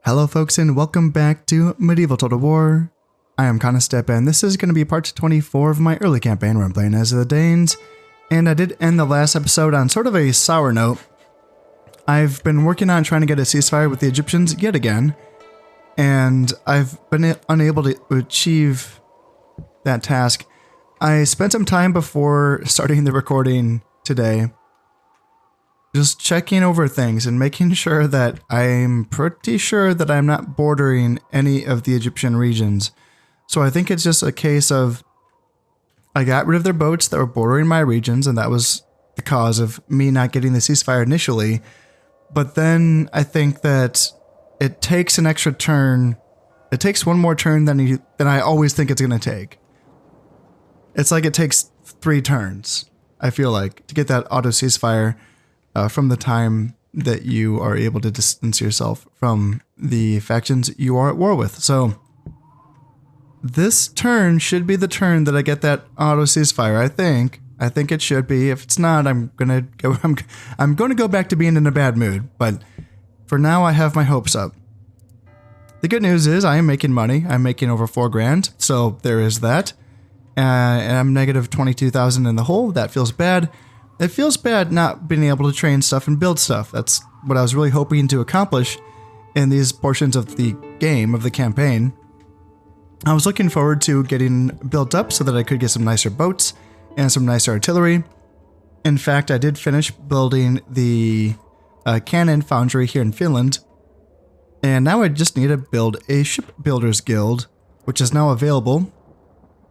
Hello folks and welcome back to Medieval Total War. I am Conostep and this is going to be part 24 of my early campaign where I'm playing as the Danes. And I did end the last episode on sort of a sour note. I've been working on trying to get a ceasefire with the Egyptians yet again. And I've been unable to achieve that task. I spent some time before starting the recording today just checking over things and making sure that I'm pretty sure that I'm not bordering any of the Egyptian regions. So I think it's just a case of I got rid of their boats that were bordering my regions, and that was the cause of me not getting the ceasefire initially. But then I think that it takes an extra turn. It takes one more turn than I always think it's going to take. It's like it takes 3 turns, I feel like, to get that auto ceasefire. From the time that you are able to distance yourself from the factions you are at war with. So this turn should be the turn that I get that auto ceasefire. I think it should be. If it's not, I'm gonna go back to being in a bad mood. But for now, I have my hopes up. The good news is I am making money. I'm making over 4 grand. So there is that. And I'm negative 22,000 in the hole. That feels bad. It feels bad not being able to train stuff and build stuff. That's what I was really hoping to accomplish in these portions of the game, of the campaign. I was looking forward to getting built up so that I could get some nicer boats and some nicer artillery. In fact, I did finish building the cannon foundry here in Finland. And now I just need to build a shipbuilders guild, which is now available.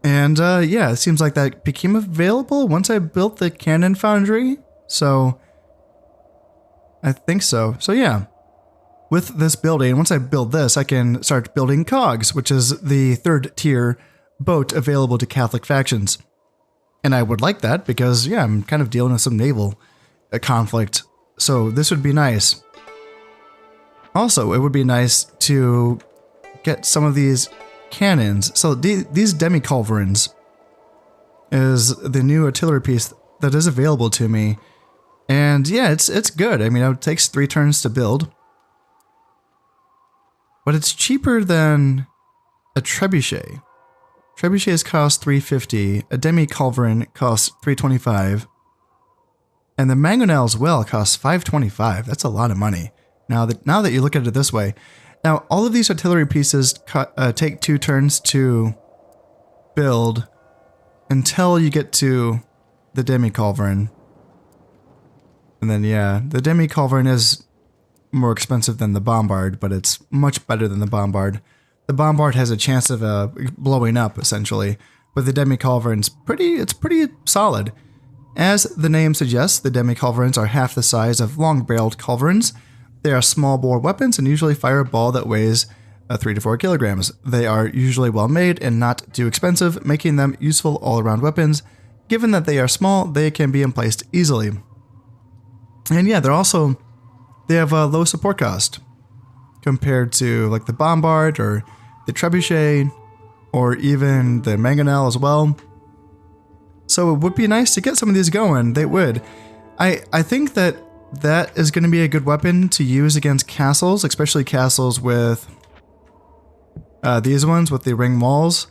And yeah, it seems like that became available once I built the cannon foundry. So I think so. So yeah, with this building, once I build this, I can start building cogs, which is the 3rd tier boat available to Catholic factions. And I would like that because, yeah, I'm kind of dealing with some naval conflict. So this would be nice. Also, it would be nice to get some of these cannons. So these demi-culverins is the new artillery piece that is available to me. And yeah, it's good. I mean, it takes 3 turns to build. But it's cheaper than a trebuchet. Trebuchets cost $350. A demi-culverin costs $325. And the mangonel as well costs $525. That's a lot of money. Now that you look at it this way. Now, all of these artillery pieces take 2 turns to build until you get to the demi-culverin. And then, yeah, the demi-culverin is more expensive than the bombard, but it's much better than the bombard. The bombard has a chance of blowing up, essentially, but the demi-culverin's pretty solid. As the name suggests, the demi-culverins are half the size of long-barreled culverins. They are small bore weapons and usually fire a ball that weighs 3 to 4 kilograms. They are usually well made and not too expensive, making them useful all-around weapons. Given that they are small, they can be emplaced easily. And yeah, they have a low support cost compared to like the bombard or the trebuchet or even the mangonel as well. So it would be nice to get some of these going. They would. I think that is going to be a good weapon to use against castles, especially castles with these ones with the ring walls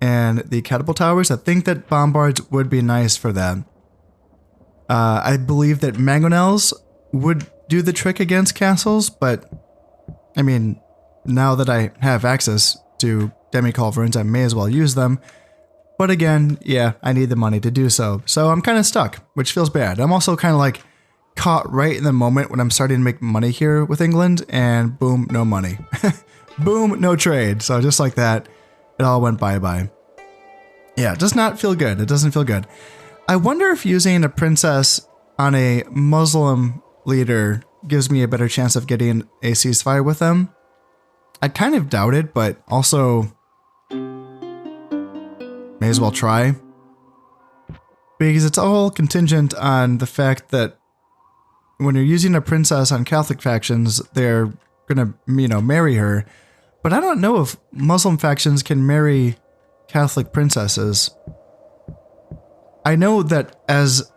and the catapult towers. I think that bombards would be nice for that. I believe that mangonels would do the trick against castles, but I mean, now that I have access to demi-culverins, I may as well use them. But again, yeah, I need the money to do so. So I'm kind of stuck, which feels bad. I'm also kind of like caught right in the moment when I'm starting to make money here with England, and boom, no money. Boom, no trade. So just like that, it all went bye-bye. Yeah, it does not feel good. It doesn't feel good. I wonder if using a princess on a Muslim leader gives me a better chance of getting a ceasefire with them. I kind of doubt it, but also may as well try. Because it's all contingent on the fact that when you're using a princess on Catholic factions, they're gonna, marry her. But I don't know if Muslim factions can marry Catholic princesses. I know that as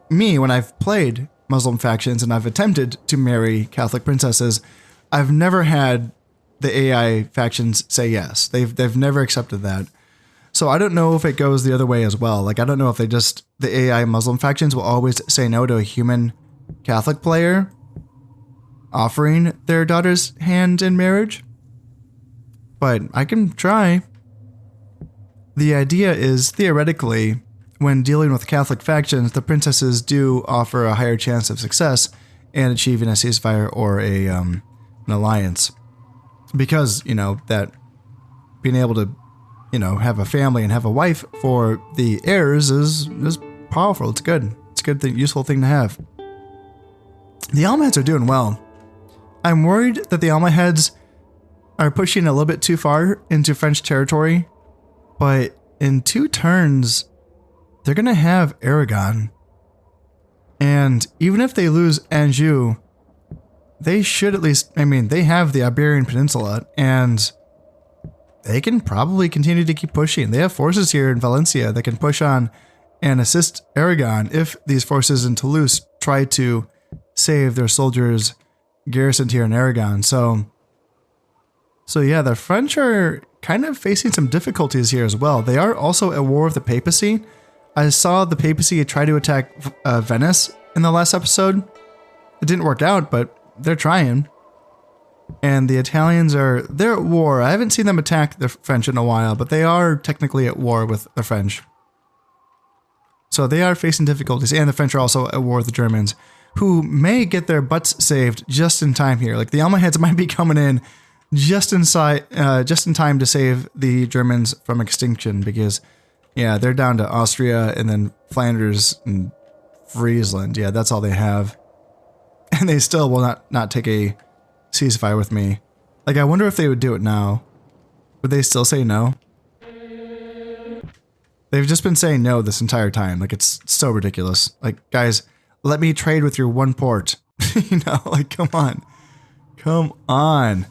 me, when I've played Muslim factions and I've attempted to marry Catholic princesses, I've never had the AI factions say yes. They've never accepted that. So I don't know if it goes the other way as well. Like, I don't know if the AI Muslim factions will always say no to a human Catholic player offering their daughter's hand in marriage. But I can try. The idea is, theoretically, when dealing with Catholic factions, the princesses do offer a higher chance of success in achieving a ceasefire or an alliance. Because, that being able to, have a family and have a wife for the heirs is powerful. It's good. It's a good thing, useful thing to have. The Almohads are doing well. I'm worried that the Almohads are pushing a little bit too far into French territory, but in 2 turns, they're going to have Aragon. And even if they lose Anjou, they should at least, they have the Iberian Peninsula, and they can probably continue to keep pushing. They have forces here in Valencia that can push on and assist Aragon if these forces in Toulouse try to save their soldiers garrisoned here in Aragon. So yeah, the French are kind of facing some difficulties here as well. They are also at war with the papacy. I saw the papacy try to attack Venice in the last episode. It didn't work out, but they're trying. And the Italians they're at war. I haven't seen them attack the French in a while, but they are technically at war with the French. So they are facing difficulties, and the French are also at war with the Germans, who may get their butts saved just in time here. Like, the Almohads might be coming in just in time to save the Germans from extinction, because, yeah, they're down to Austria and then Flanders and Friesland. Yeah, that's all they have. And they still will not take a ceasefire with me. Like, I wonder if they would do it now. Would they still say no? They've just been saying no this entire time. Like, it's so ridiculous. Like, guys, let me trade with your one port. Like, come on. Come on.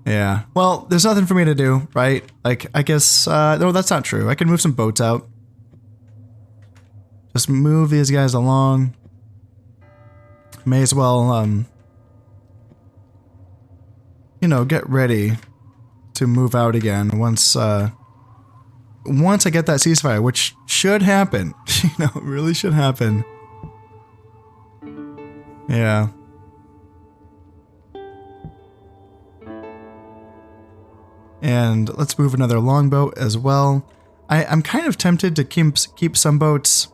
Yeah. Well, there's nothing for me to do, right? Like, I guess, no, that's not true. I can move some boats out. Just move these guys along. May as well, get ready to move out again once I get that ceasefire, which should happen. It really should happen. Yeah. And let's move another longboat as well. I'm kind of tempted to keep some boats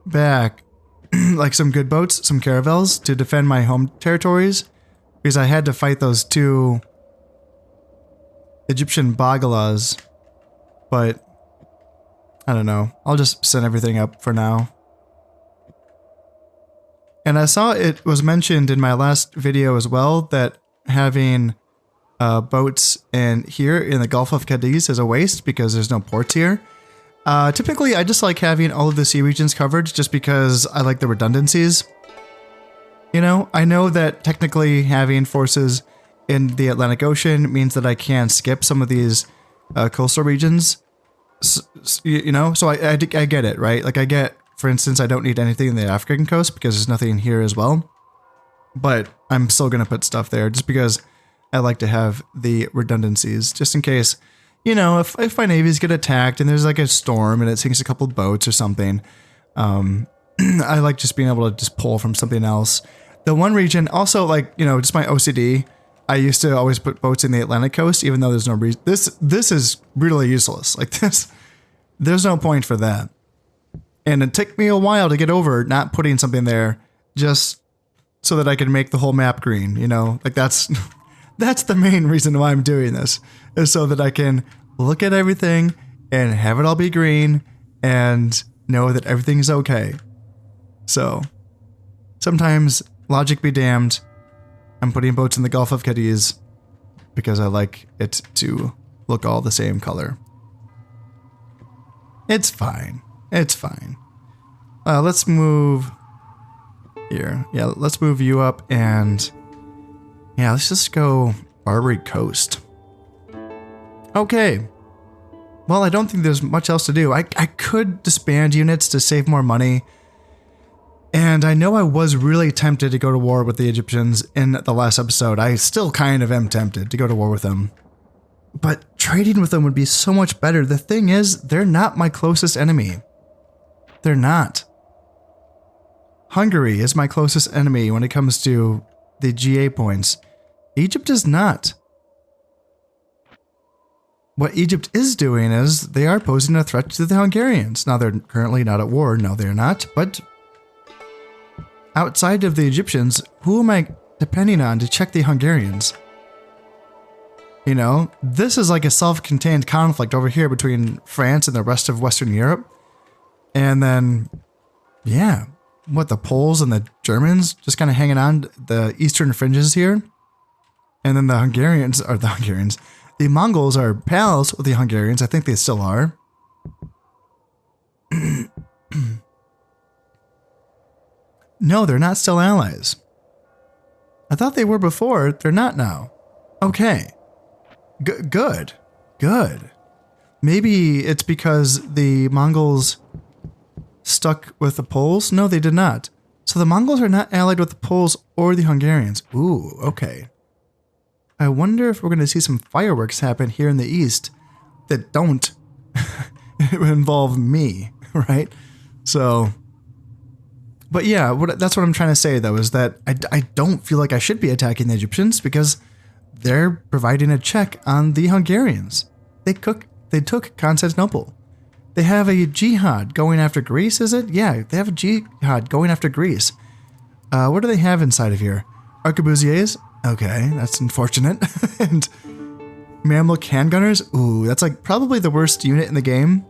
back, like some good boats, some caravels, to defend my home territories, because I had to fight those 2 Egyptian Bagalas, but I don't know. I'll just send everything up for now. And I saw it was mentioned in my last video as well that having boats here in the Gulf of Cadiz is a waste because there's no ports here. Typically, I just like having all of the sea regions covered just because I like the redundancies. I know that technically having forces in the Atlantic Ocean means that I can skip some of these coastal regions. So I get it, right? Like, I get, for instance, I don't need anything in the African coast because there's nothing here as well. But I'm still going to put stuff there just because I like to have the redundancies, just in case, if my navies get attacked and there's like a storm and it sinks a couple boats or something. I like just being able to just pull from something else. The one region, also, like, just my OCD, I used to always put boats in the Atlantic coast, even though there's no reason. This is really useless. Like, there's no point for that. And it took me a while to get over not putting something there just so that I could make the whole map green, like that's the main reason why I'm doing this, is so that I can look at everything and have it all be green and know that everything's okay. So sometimes, logic be damned, I'm putting boats in the Gulf of Cadiz because I like it to look all the same color. It's fine. It's fine. Let's move here. Yeah, let's move you up, and yeah, let's just go Barbary Coast. Okay. Well, I don't think there's much else to do. I could disband units to save more money. And I know I was really tempted to go to war with the Egyptians in the last episode. I still kind of am tempted to go to war with them. But trading with them would be so much better. The thing is, they're not my closest enemy. They're not. Hungary is my closest enemy when it comes to the GA points. Egypt is not. What Egypt is doing is they are posing a threat to the Hungarians. Now, they're currently not at war. No, they're not. But outside of the Egyptians, who am I depending on to check the Hungarians? You know, this is like a self-contained conflict over here between France and the rest of Western Europe. And then, yeah, what, the Poles and the Germans just kind of hanging on the eastern fringes here. And then the Mongols are pals with the Hungarians. I think they still are. No, they're not still allies. I thought they were before. They're not now. Okay. Good. Maybe it's because the Mongols stuck with the Poles? No, they did not. So the Mongols are not allied with the Poles or the Hungarians. Ooh, okay. I wonder if we're going to see some fireworks happen here in the east that don't involve me, right? So, but yeah, that's what I'm trying to say, though, is that I don't feel like I should be attacking the Egyptians because they're providing a check on the Hungarians. They took Constantinople. They have a jihad going after Greece, is it? Yeah, they have a jihad going after Greece. What do they have inside of here? Arquebusiers? Okay, that's unfortunate. And Mamluk handgunners? Ooh, that's like probably the worst unit in the game.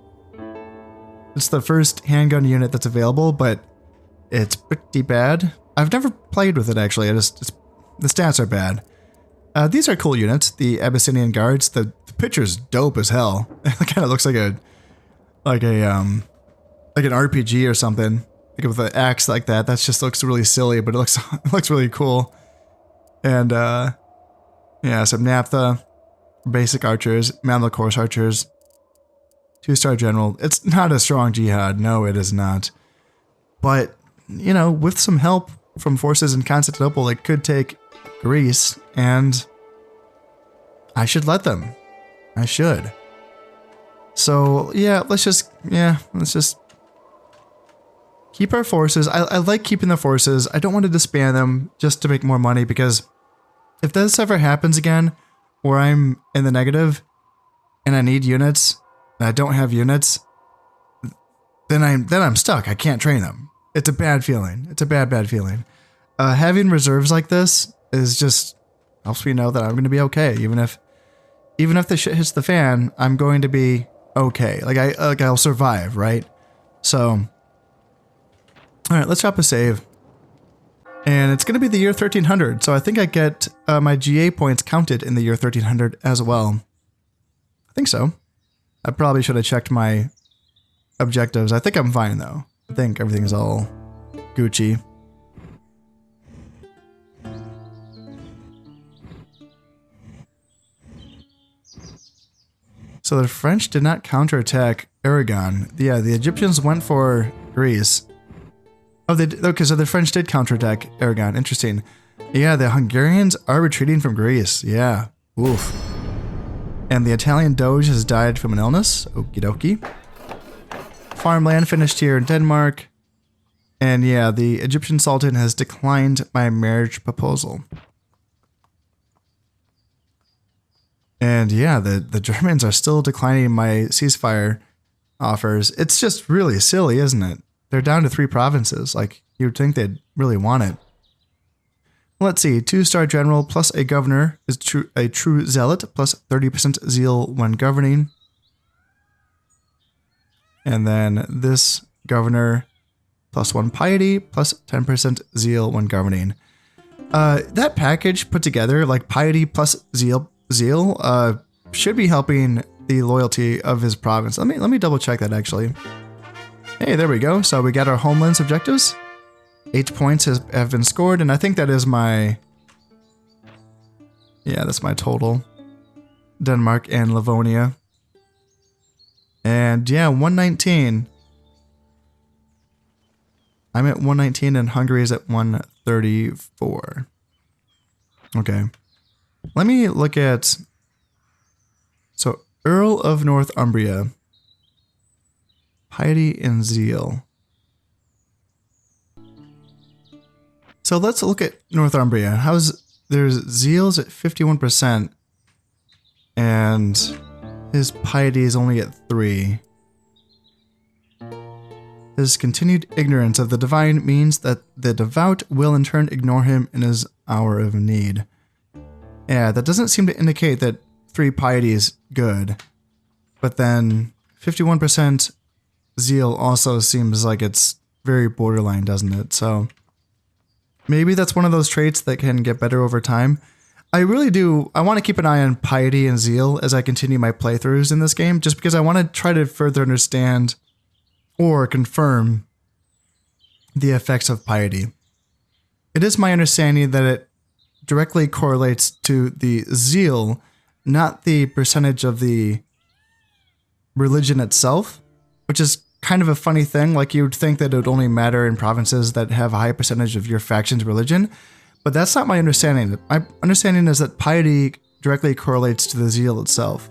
It's the first handgun unit that's available, but it's pretty bad. I've never played with it, actually. The stats are bad. These are cool units. The Abyssinian Guards. The picture's dope as hell. It kind of looks like an RPG or something. Like with an axe like that. That just looks really silly, but it looks really cool. And yeah, some Naphtha, basic archers, Mamluk horse archers, 2-star general. It's not a strong jihad. No, it is not. But you know, with some help from forces in Constantinople, it could take Greece, and I should let them. I should. So yeah, let's just keep our forces. I like keeping the forces. I don't want to disband them just to make more money, because if this ever happens again, where I'm in the negative and I need units and I don't have units, then I'm stuck. I can't train them. It's a bad feeling. It's a bad feeling. Having reserves like this is just helps me know that I'm going to be okay. Even if the shit hits the fan, I'm going to be okay. I'll survive, right? So, all right, let's drop a save. And it's going to be the year 1300. So I think I get my GA points counted in the year 1300 as well. I think so. I probably should have checked my objectives. I think I'm fine though. I think everything's all Gucci. So the French did not counterattack Aragon. Yeah, the Egyptians went for Greece. Oh, okay, so the French did counterattack Aragon. Interesting. Yeah, the Hungarians are retreating from Greece. Yeah. Oof. And the Italian Doge has died from an illness. Okie dokie. Farmland finished here in Denmark. And yeah, the Egyptian Sultan has declined my marriage proposal. And yeah, the Germans are still declining my ceasefire offers. It's just really silly, isn't it? They're down to 3 provinces. Like, you'd think they'd really want it. Let's see. 2-star general plus a governor is a true zealot plus 30% zeal when governing. And then this governor plus 1 piety plus 10% zeal when governing. That package put together, like piety plus zeal, should be helping the loyalty of his province. Let me double check that actually. Hey, there we go. So we got our homelands objectives. 8 points have been scored, and I think that is my... Yeah, that's my total. Denmark and Livonia. And yeah, 119. I'm at 119 and Hungary is at 134. Okay. Let me look at... So, Earl of Northumbria. Piety and zeal. So let's look at Northumbria. There's zeal's at 51%. And his piety is only at 3. His continued ignorance of the divine means that the devout will in turn ignore him in his hour of need. Yeah, that doesn't seem to indicate that 3 piety is good. But then 51% zeal also seems like it's very borderline, doesn't it? So maybe that's one of those traits that can get better over time. I really do. I want to keep an eye on piety and zeal as I continue my playthroughs in this game, just because I want to try to further understand or confirm the effects of piety. It is my understanding that it directly correlates to the zeal, not the percentage of the religion itself, which is kind of a funny thing. Like, you would think that it would only matter in provinces that have a high percentage of your faction's religion, but that's not my understanding. My understanding is that piety directly correlates to the zeal itself,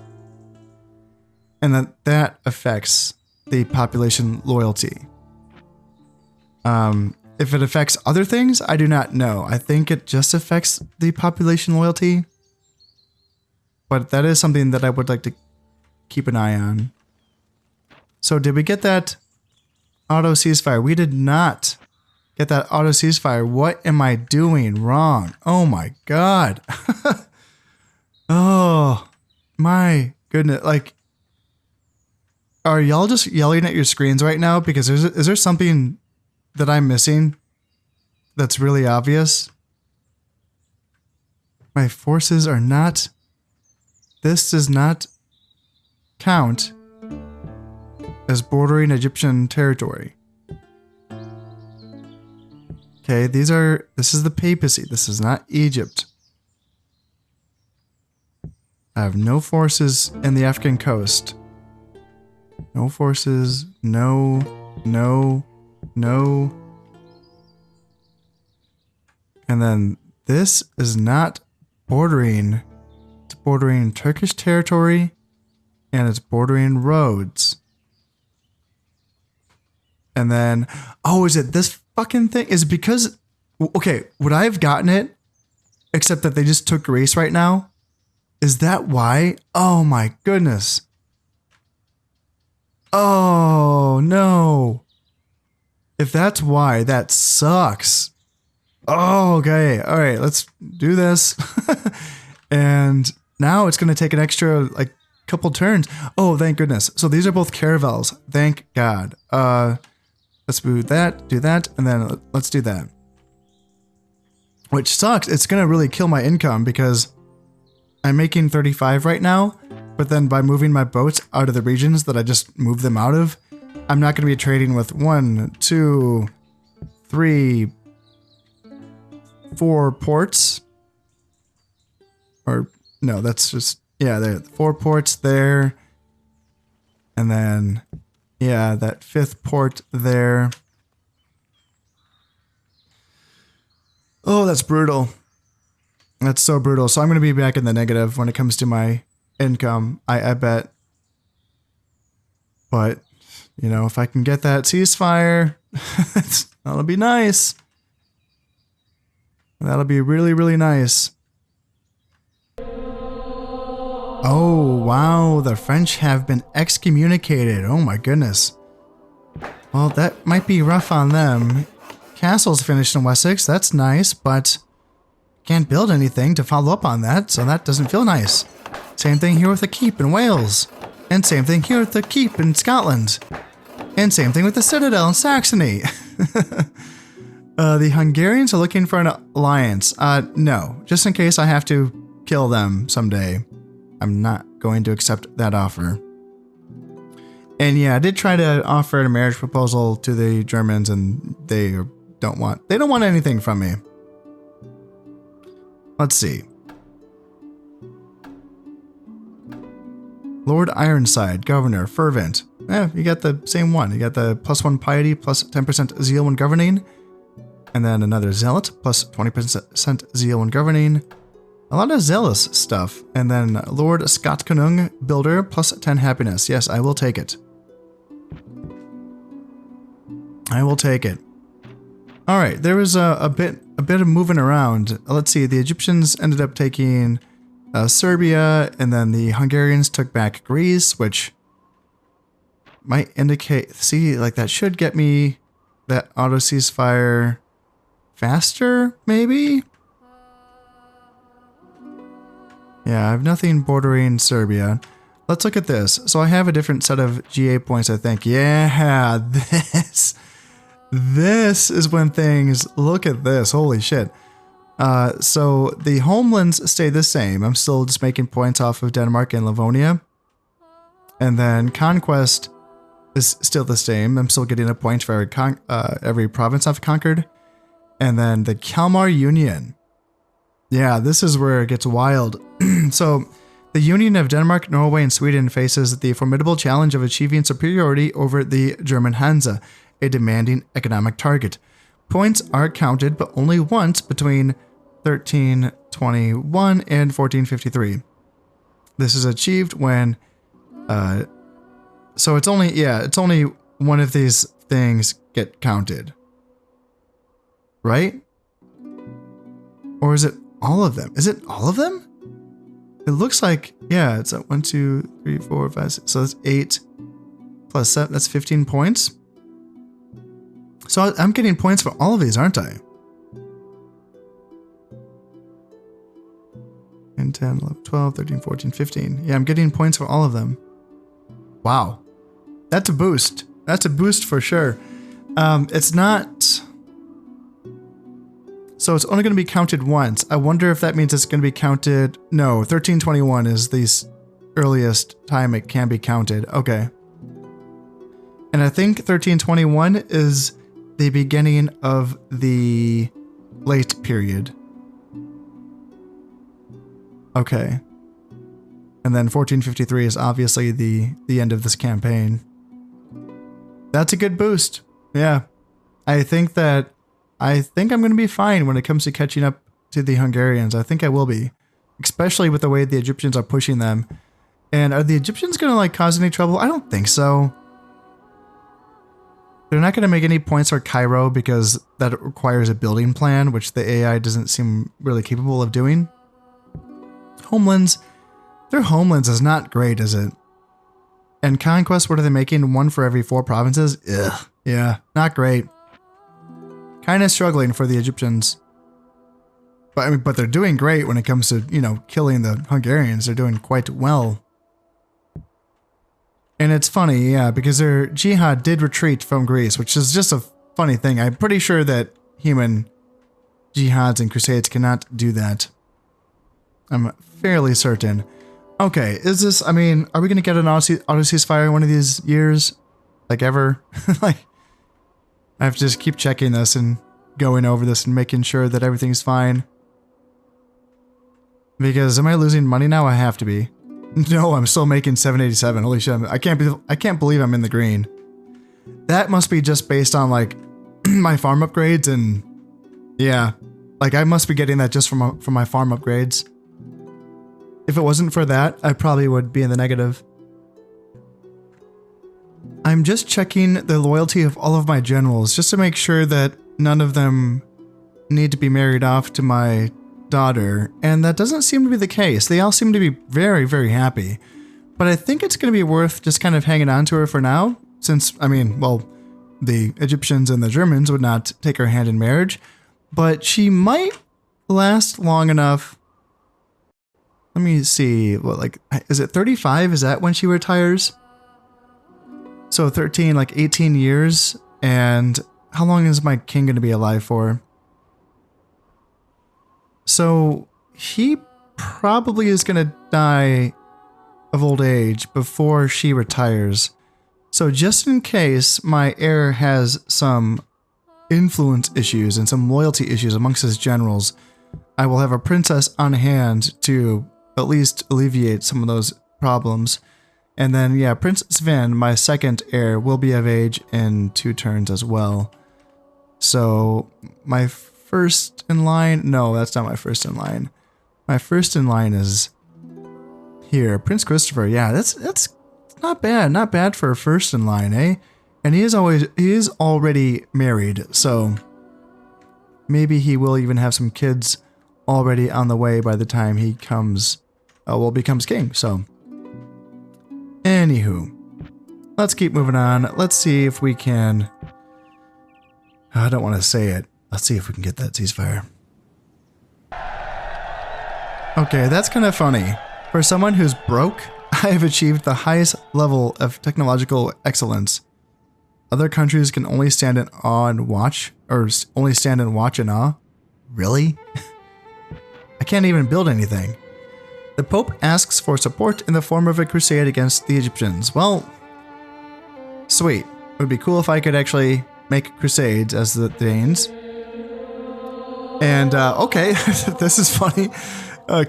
and that affects the population loyalty. If it affects other things, I do not know. I think it just affects the population loyalty, but that is something that I would like to keep an eye on. So did we get that auto ceasefire? We did not get that auto ceasefire. What am I doing wrong? Oh my god. Oh my goodness. Like, are y'all just yelling at your screens right now? Because is there something that I'm missing that's really obvious? My forces are not... This does not count as bordering Egyptian territory. Okay, this is the papacy. This is not Egypt. I have no forces in the African coast. No forces. No. And then this is not bordering. It's bordering Turkish territory, and it's bordering Rhodes. And then, oh, is it this fucking thing? Is it because, okay, would I have gotten it, except that they just took Greece right now? Is that why? Oh my goodness. Oh no. If that's why, that sucks. Oh, okay. All right, let's do this. And now it's going to take an extra, like, couple turns. Oh, thank goodness. So these are both caravels. Thank God. Let's do that, and then let's do that. Which sucks. It's going to really kill my income because I'm making 35 right now, but then by moving my boats out of the regions that I just moved them out of, I'm not going to be trading with 1, 2, 3, 4 ports. Or, no, that's just, yeah, there, 4 ports there. And then, yeah, that 5th port there. Oh, that's brutal. That's so brutal. So I'm going to be back in the negative when it comes to my income, I bet. But, you know, if I can get that ceasefire, that'll be nice. That'll be really, really nice. Oh, wow. The French have been excommunicated. Oh, my goodness. Well, that might be rough on them. Castle's finished in Wessex. That's nice, but can't build anything to follow up on that, so that doesn't feel nice. Same thing here with the keep in Wales. And same thing here with the keep in Scotland. And same thing with the citadel in Saxony. The Hungarians are looking for an alliance. No. Just in case I have to kill them someday. I'm not going to accept that offer. And yeah, I did try to offer a marriage proposal to the Germans, and they don't want anything from me. Let's see. Lord Ironside, Governor, fervent. you got the same one. You got the +1 piety, plus 10% zeal when governing. And then another zealot, plus 20% zeal when governing. A lot of zealous stuff. And then Lord Scott Konung, builder, plus 10 happiness. Yes, I will take it. I will take it. All right, there was a bit of moving around. Let's see, the Egyptians ended up taking Serbia, and then the Hungarians took back Greece, which might indicate, see, like that should get me that auto ceasefire faster, maybe? Yeah, I have nothing bordering Serbia. Let's look at this. So I have a different set of GA points, I think. Yeah, this is when things, look at this, holy shit. So the homelands stay the same. I'm still just making points off of Denmark and Livonia. And then conquest is still the same. I'm still getting a point for every province I've conquered. And then the Kalmar Union. Yeah, this is where it gets wild. So the Union of Denmark, Norway, and Sweden faces the formidable challenge of achieving superiority over the German Hansa, a demanding economic target. Points are counted, but only once between 1321 and 1453. This is achieved when, so it's only one of these things get counted. Right? Or is it all of them? Is it all of them? It looks like, yeah, it's at 1, 2, 3, 4, 5, 6. So that's 8 plus 7. That's 15 points. So I'm getting points for all of these, aren't I? 10, 11, 12, 13, 14, 15. Yeah, I'm getting points for all of them. Wow. That's a boost. That's a boost for sure. It's not... So it's only going to be counted once. I wonder if that means it's going to be counted... No, 1321 is the earliest time it can be counted. Okay. And I think 1321 is the beginning of the late period. Okay. And then 1453 is obviously the end of this campaign. That's a good boost. Yeah. I think I'm going to be fine when it comes to catching up to the Hungarians. I think I will be. Especially with the way the Egyptians are pushing them. And are the Egyptians going to like cause any trouble? I don't think so. They're not going to make any points for Cairo because that requires a building plan, which the AI doesn't seem really capable of doing. Homelands. Their homelands is not great, is it? And conquest, what are they making? 1 for every 4 provinces? Ugh. Yeah, not great. Kind of struggling for the Egyptians. But I mean, but they're doing great when it comes to, you know, killing the Hungarians. They're doing quite well. And it's funny, yeah, because their jihad did retreat from Greece, which is just a funny thing. I'm pretty sure that human jihads and crusades cannot do that. I'm fairly certain. Okay, is this, I mean, are we going to get an auto ceasefire one of these years? Like ever? Like, I have to just keep checking this and going over this and making sure that everything's fine. Because am I losing money now? I have to be. No, I'm still making 787. Holy shit, I can't believe I'm in the green. That must be just based on like my farm upgrades and yeah, like I must be getting that just from my farm upgrades. If it wasn't for that, I probably would be in the negative. I'm just checking the loyalty of all of my generals just to make sure that none of them need to be married off to my daughter, and that doesn't seem to be the case. They all seem to be very, very happy. But I think it's going to be worth just kind of hanging on to her for now, since, I mean, well, the Egyptians and the Germans would not take her hand in marriage, but she might last long enough. Let me see, what, like, is it 35? Is that when she retires? So 13, like 18 years, and how long is my king going to be alive for? So he probably is going to die of old age before she retires. So just in case my heir has some influence issues and some loyalty issues amongst his generals, I will have a princess on hand to at least alleviate some of those problems. And then, yeah, Prince Sven, my second heir, will be of age in 2 turns as well. So, my first in line... No, that's not my first in line. My first in line is here. Prince Christopher. Yeah, that's not bad. Not bad for a first in line, eh? And he is already married, so maybe he will even have some kids already on the way by the time he becomes king. So, anywho, let's keep moving on. Let's see if we can... I don't want to say it. Let's see if we can get that ceasefire. Okay, that's kind of funny. For someone who's broke, I have achieved the highest level of technological excellence. Other countries can only stand in awe and watch, or only stand and watch in awe. Really? I can't even build anything. The Pope asks for support in the form of a crusade against the Egyptians. Well, sweet. It would be cool if I could actually make crusades as the Danes. And, okay, this is funny.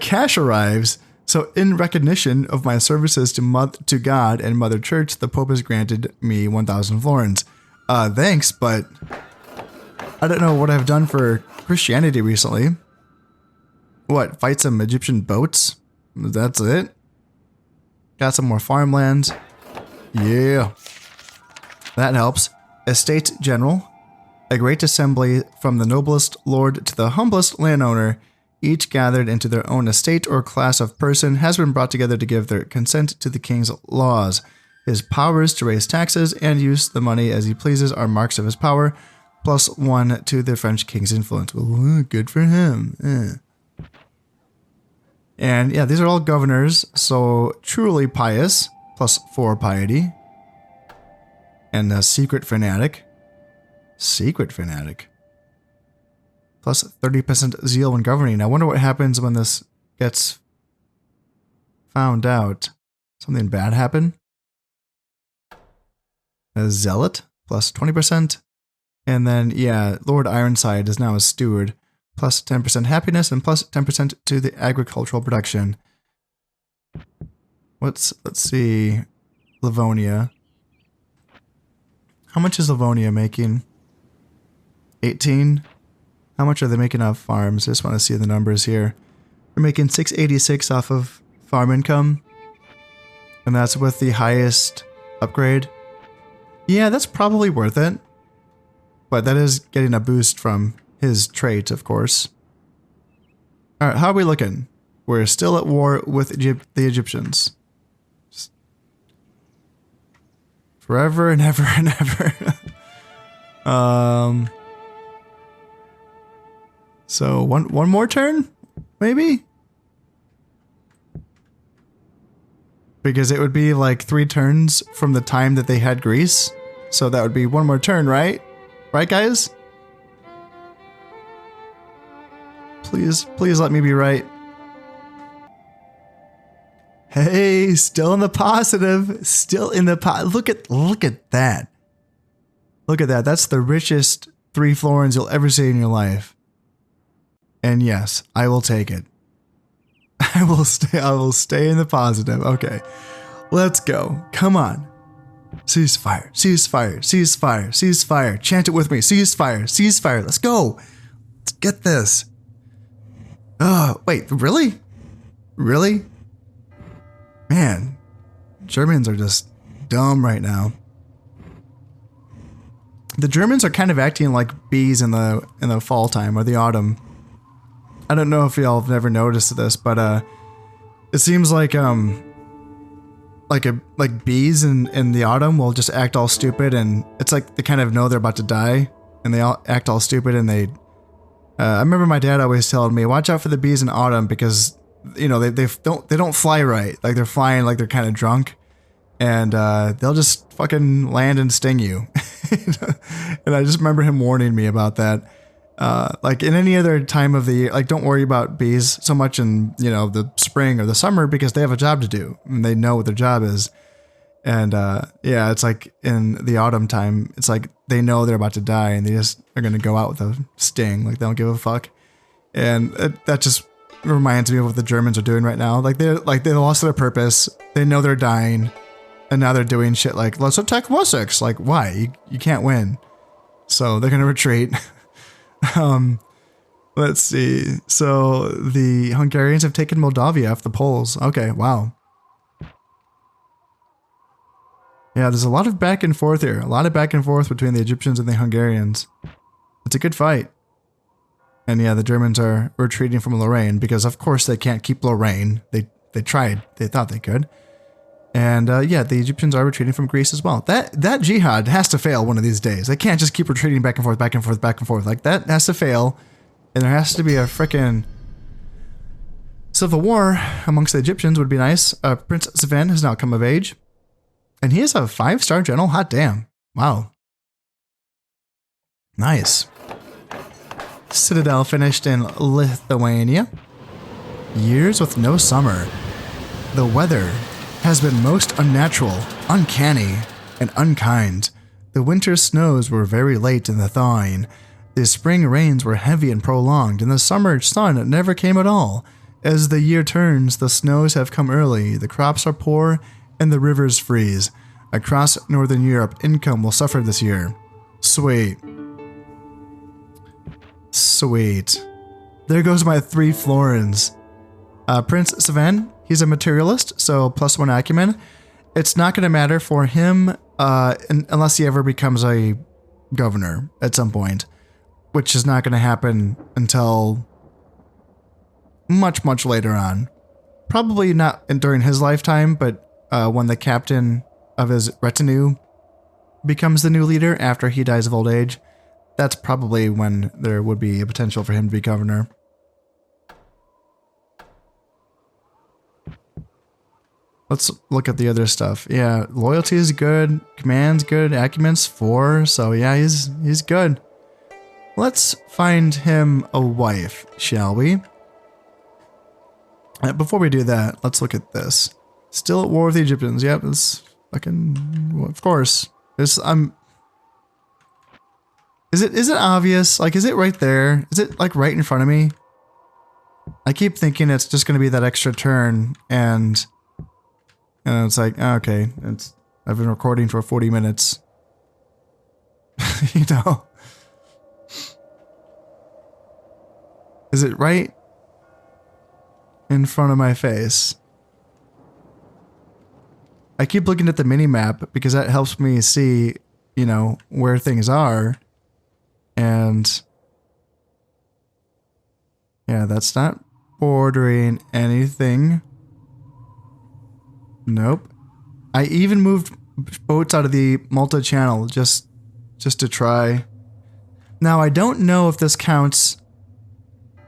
Cash arrives. So, in recognition of my services to God and Mother Church, the Pope has granted me 1,000 florins. Thanks, but I don't know what I've done for Christianity recently. What, fight some Egyptian boats? That's it? Got some more farmlands. Yeah. That helps. Estate General. A great assembly from the noblest lord to the humblest landowner, each gathered into their own estate or class of person, has been brought together to give their consent to the king's laws. His powers to raise taxes and use the money as he pleases are marks of his power, +1 to the French king's influence. Well, good for him. And yeah, these are all governors, so truly pious, +4 piety. And a secret fanatic. Secret fanatic. +30% zeal when governing. I wonder what happens when this gets found out. Something bad happen? A zealot, +20%. And then, yeah, Lord Ironside is now a steward, +10% happiness and +10% to the agricultural production. Let's see, Livonia. How much is Livonia making? 18? How much are they making off farms? I just want to see the numbers here. They're making 686 off of farm income. And that's with the highest upgrade. Yeah, that's probably worth it. But that is getting a boost from his trait, of course. Alright, how are we looking? We're still at war with the Egyptians. Just forever and ever and ever. So one more turn? Maybe? Because it would be like 3 turns from the time that they had Greece. So that would be one more turn, right? Right, guys? Please let me be right. Hey, still in the positive. Still in the look at that. Look at that. That's the richest 3 florins you'll ever see in your life. And yes, I will take it. I will stay in the positive. Okay. Let's go. Come on. Ceasefire. Ceasefire. Ceasefire. Ceasefire. Chant it with me. Ceasefire. Ceasefire. Let's go. Let's get this. Oh, wait, really? Really? Man, Germans are just dumb right now. The Germans are kind of acting like bees in the fall time or the autumn. I don't know if y'all have never noticed this, but it seems like bees in the autumn will just act all stupid, and it's like they kind of know they're about to die, and they all act all stupid, and they. I remember my dad always telling me, watch out for the bees in autumn because you know they don't fly right, like they're flying like they're kind of drunk, and they'll just fucking land and sting you. And I just remember him warning me about that. Like in any other time of the year, like don't worry about bees so much in, you know, the spring or the summer because they have a job to do and they know what their job is. And yeah, it's like in the autumn time, it's like they know they're about to die and they just are going to go out with a sting. Like they don't give a fuck. And that just reminds me of what the Germans are doing right now. Like they lost their purpose. They know they're dying And now they're doing shit like, let's attack Wessex. Like, why? You can't win. So they're going to retreat. Let's see. So the Hungarians have taken Moldavia off the Poles. Okay, wow. Yeah, there's a lot of back and forth here. A lot of back and forth between the Egyptians and the Hungarians. It's a good fight. And yeah, the Germans are retreating from Lorraine because of course they can't keep Lorraine. They tried. They thought they could. And yeah, the Egyptians are retreating from Greece as well. That jihad has to fail one of these days. They can't just keep retreating back and forth, back and forth, back and forth. Like, that has to fail. And there has to be a frickin' civil war amongst the Egyptians would be nice. Prince Sven has now come of age. And he is a 5-star general? Hot damn. Wow. Nice. Citadel finished in Lithuania. Years with no summer. The weather has been most unnatural, uncanny, and unkind. The winter snows were very late in the thawing. The spring rains were heavy and prolonged, and the summer sun never came at all. As the year turns, the snows have come early, the crops are poor, and the rivers freeze. Across Northern Europe, income will suffer this year. Sweet. Sweet. There goes my 3 florins. Prince Sven, he's a materialist, so +1 acumen. It's not going to matter for him unless he ever becomes a governor at some point, which is not going to happen until much, much later on. Probably not during his lifetime, but when the captain of his retinue becomes the new leader after he dies of old age, that's probably when there would be a potential for him to be governor. Let's look at the other stuff. Yeah, loyalty is good, command's good, acumen's 4, so yeah, he's good. Let's find him a wife, shall we? Before we do that, let's look at this. Still at war with the Egyptians. Yep, it's fucking, well, of course. Is it obvious? Like, is it right there? Is it like right in front of me? I keep thinking it's just going to be that extra turn, and it's like, okay, I've been recording for 40 minutes. You know? Is it right in front of my face? I keep looking at the mini map because that helps me see, you know, where things are. And yeah, that's not bordering anything. Nope. I even moved boats out of the Malta Channel just to try. Now, I don't know if this counts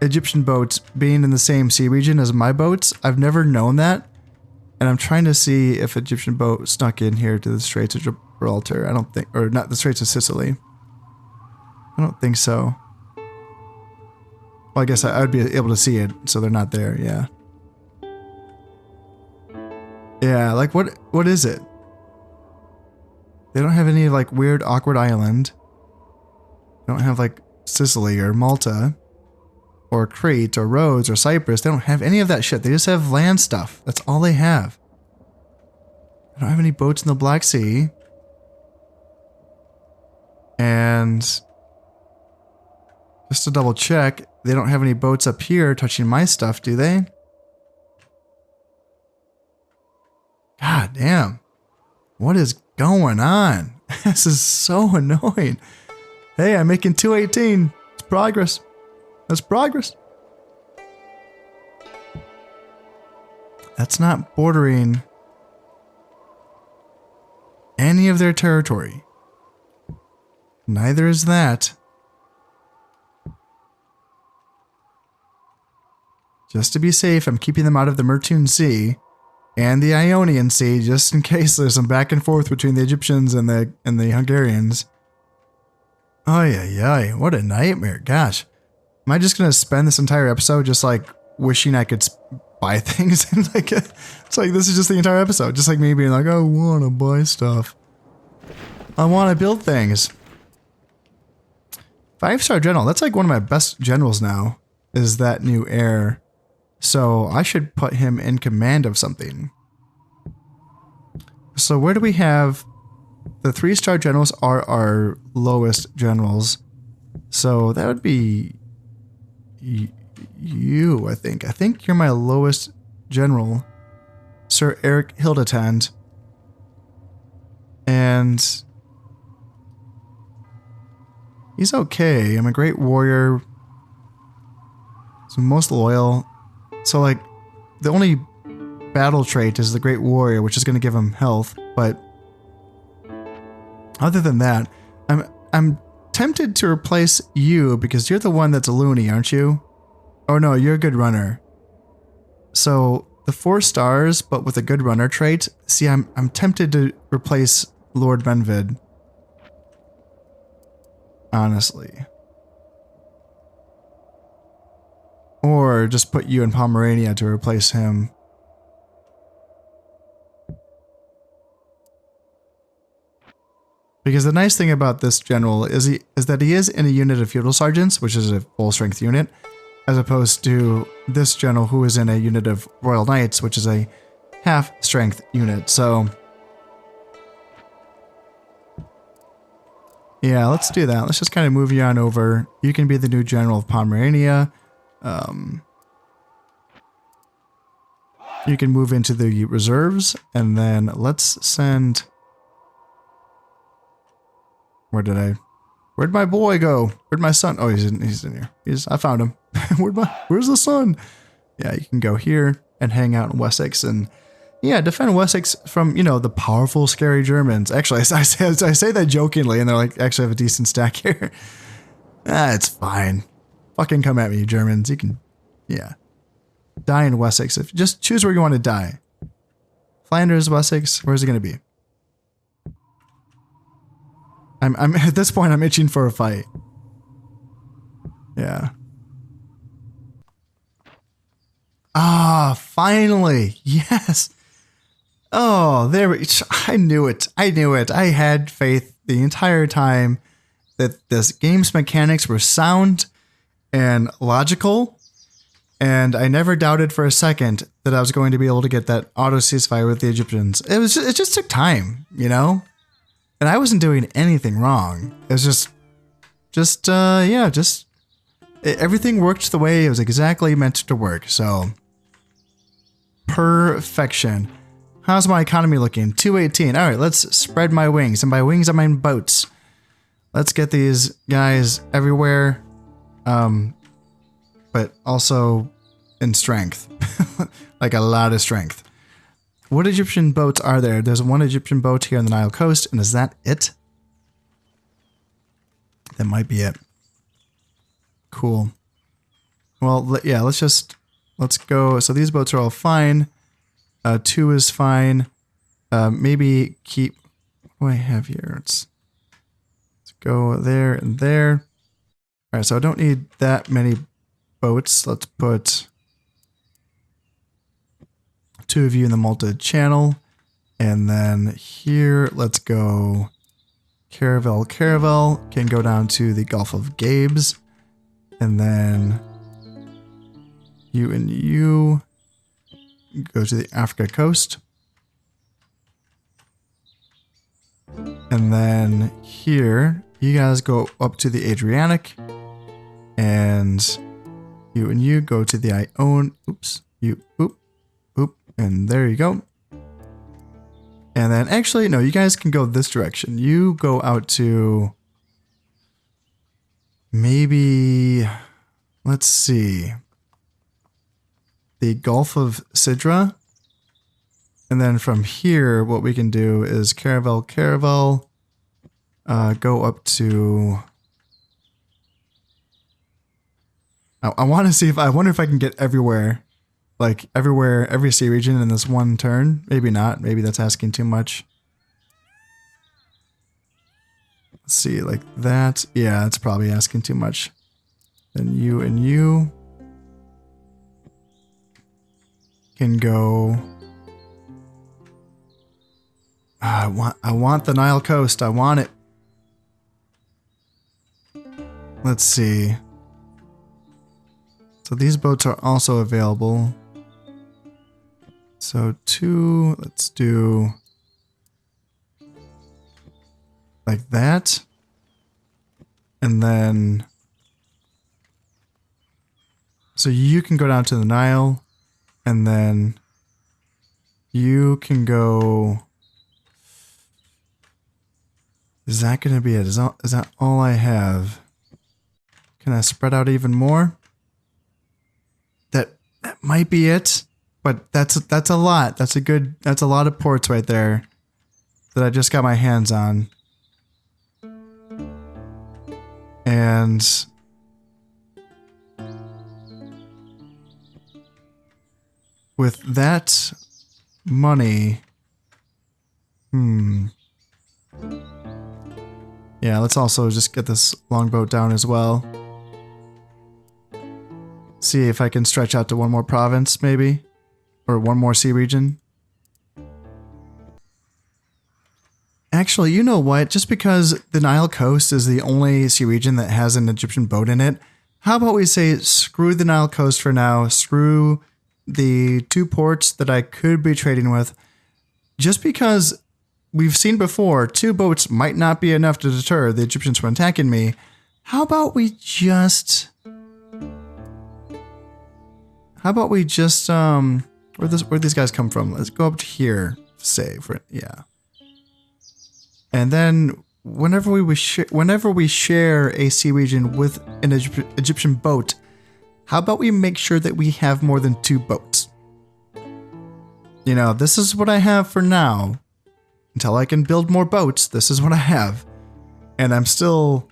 Egyptian boats being in the same sea region as my boats. I've never known that. And I'm trying to see if Egyptian boat snuck in here to the Straits of Gibraltar. I don't think, or not the Straits of Sicily. I don't think so. Well, I guess I would be able to see it, so they're not there, yeah. Yeah, like what is it? They don't have any like weird awkward island. They don't have like Sicily or Malta or Crete or Rhodes or Cyprus. They don't have any of that shit. They just have land stuff. That's all they have. They don't have any boats in the Black Sea. And just to double check, they don't have any boats up here touching my stuff, do they? God damn. What is going on? This is so annoying. Hey, I'm making 218. It's progress. That's progress. That's not bordering any of their territory. Neither is that. Just to be safe, I'm keeping them out of the Mertun Sea and the Ionian Sea, just in case there's some back and forth between the Egyptians and the Hungarians. Ay, ay, ay, what a nightmare. Gosh. Am I just going to spend this entire episode just like wishing I could buy things? And like, it's like, this is just the entire episode. Just like me being like, I want to buy stuff. I want to build things. 5-star general. That's like one of my best generals now, is that new heir. So I should put him in command of something. So where do we have... The 3-star generals are our lowest generals. So that would be... you, I think. I think you're my lowest general. Sir Eric Hildetand. And... he's okay. I'm a great warrior. So most loyal. So like, the only battle trait is the great warrior, which is going to give him health. But other than that, I'm tempted to replace you because you're the one that's a loony, aren't you? Oh no, you're a good runner. So the 4 stars, but with a good runner trait. See, I'm tempted to replace Lord Benvid. Honestly. Or just put you in Pomerania to replace him. Because the nice thing about this general is that he is in a unit of feudal sergeants, which is a full strength unit, as opposed to this general who is in a unit of royal knights, which is a half strength unit. So yeah, let's do that. Let's just kind of move you on over. You can be the new general of Pomerania. You can move into the reserves, and then let's send... Where'd my boy go? Where'd my son? Oh, he's in here. I found him. Where's the son? Yeah, you can go here and hang out in Wessex and, yeah, defend Wessex from, you know, the powerful, scary Germans. Actually, I say that jokingly, and they're like, actually have a decent stack here. It's fine. Fucking come at me, you Germans. You can, yeah. Die in Wessex. Just choose where you want to die. Flanders, Wessex, where's it going to be? I'm at this point, I'm itching for a fight. Yeah. Ah, finally. Yes. Oh, there we... I knew it. I knew it. I had faith the entire time that this game's mechanics were sound and logical. And I never doubted for a second that I was going to be able to get that auto ceasefire with the Egyptians. It just took time, you know? And I wasn't doing anything wrong. It was everything worked the way it was exactly meant to work. So, perfection. How's my economy looking? 218. All right, let's spread my wings. And by wings, I mean boats. Let's get these guys everywhere. But also in strength. Like a lot of strength. What Egyptian boats are there? There's one Egyptian boat here on the Nile coast, and is that it? That might be it. Cool. Well, yeah, let's go. So these boats are all fine. 2 is fine. Maybe keep, what do I have here? Let's go there and there. All right, so I don't need that many boats. Let's put 2 of you in the multi-channel. And then here, let's go Caravel. Caravel can go down to the Gulf of Gabes. And then you and you go to the Africa coast. And then here, you guys go up to the Adriatic. And you go to the Ionian. Oops. And there you go. And then actually, no, you guys can go this direction. You go out to maybe, let's see, the Gulf of Sidra. And then from here, what we can do is Caravel, go up to, I want to see if, I wonder if I can get everywhere. Like everywhere, every sea region in this one turn. Maybe not. Maybe that's asking too much. Let's see, like that. Yeah, that's probably asking too much. Then you and you can go. I want the Nile coast. I want it. Let's see. So these boats are also available. So 2, let's do like that. And then, so you can go down to the Nile, and then you can go. Is that going to be it? Is that all I have? Can I spread out even more? That might be it, but that's a lot. That's a lot of ports right there that I just got my hands on. And with that money, yeah, let's also just get this longboat down as well. See if I can stretch out to one more province, maybe? Or one more sea region? Actually, you know what? Just because the Nile coast is the only sea region that has an Egyptian boat in it, how about we say screw the Nile coast for now, screw the 2 ports that I could be trading with, just because we've seen before 2 boats might not be enough to deter the Egyptians from attacking me. How about we just where'd these guys come from? Let's go up to here, say, yeah. And then whenever we share a sea region with an Egyptian boat, how about we make sure that we have more than 2 boats? You know, this is what I have for now. Until I can build more boats, this is what I have. And I'm still